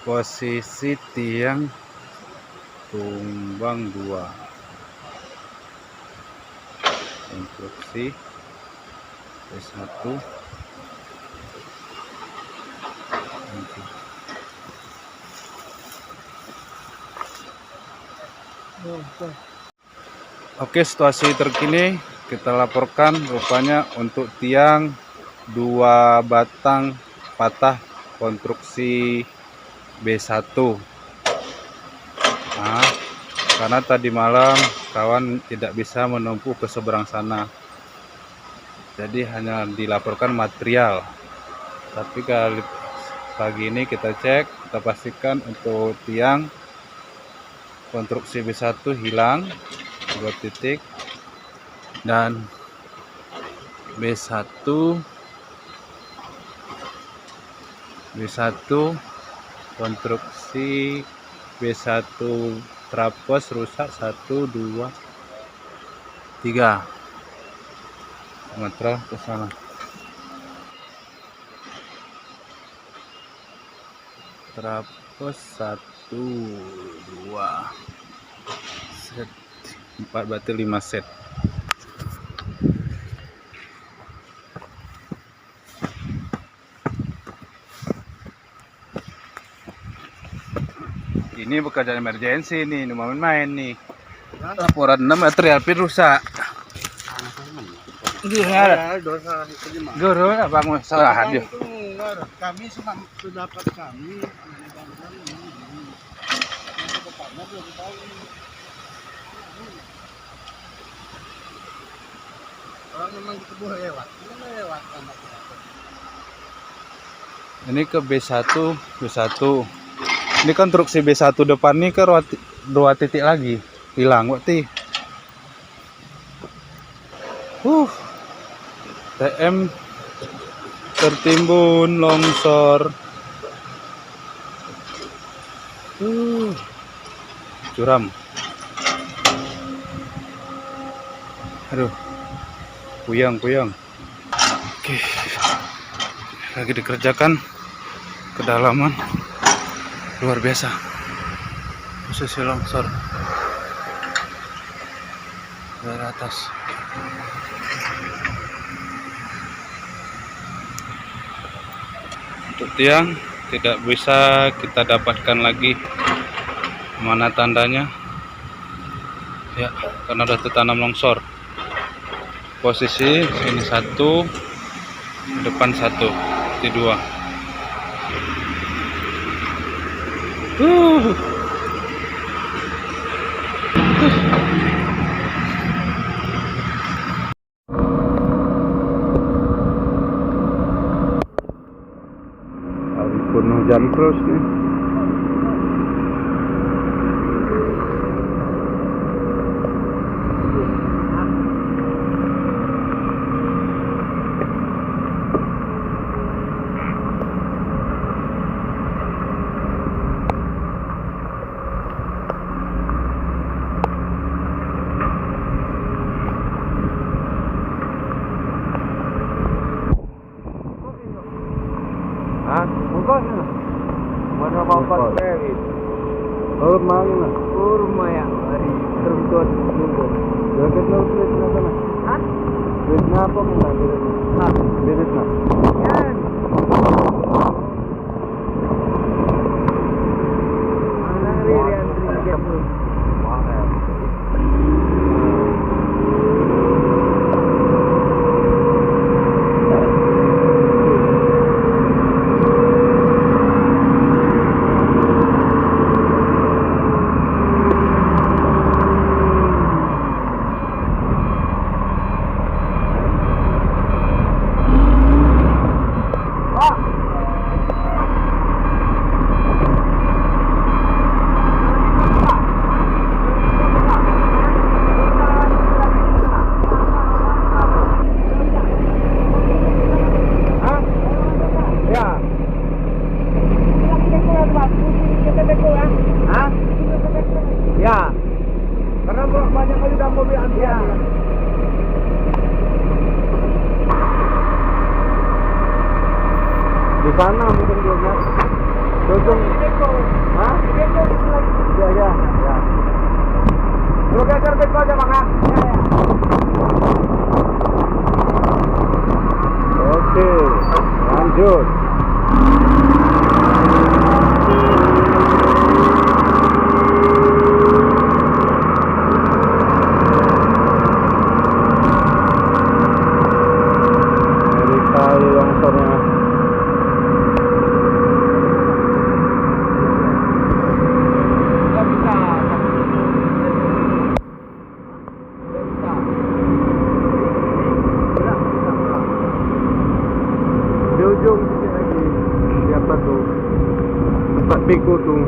posisi tiang tumbang 2, konstruksi B1. Oke, situasi terkini kita laporkan rupanya untuk tiang 2 batang patah konstruksi B1. Nah, karena tadi malam kawan tidak bisa menempuh ke seberang sana, jadi hanya dilaporkan material. Tapi kali pagi ini kita cek, kita pastikan untuk tiang konstruksi B1 hilang 2 titik, dan B1 konstruksi B1 trapos rusak 1 2 3 meter ke sana. Trapos 1 2 set 4, berarti 5 set. Ini pekerjaan emergensi nih, ini main-main nih. Laporan 6 material pin rusak. Gimana? Guru abang salah dia. Kami sudah dapat kami. Orang memang dikebuh lewat. Ini ke B1. Ini konstruksi B1 depan nih ke 2 titik lagi hilang waktu. TM tertimbun longsor. Curam. Aduh. Puyang. Oke. Lagi dikerjakan, kedalaman luar biasa. Posisi longsor dari atas. Untuk tiang tidak bisa kita dapatkan lagi mana tandanya ya, karena sudah tertanam longsor. Posisi ini 1, depan 1, di 2. Hari pun hujan terus nih. Mana bapak merit? Mana? Rumah ya, hari perempuan dulu. Jaket lo sulit na sana. Hah? Sulit na apa mo na? Bilis na. Yan. Mana ririan ringgit tu? Ya, karena banyak kali udah mobil antrian. Di sana mungkin dia. Beko tuh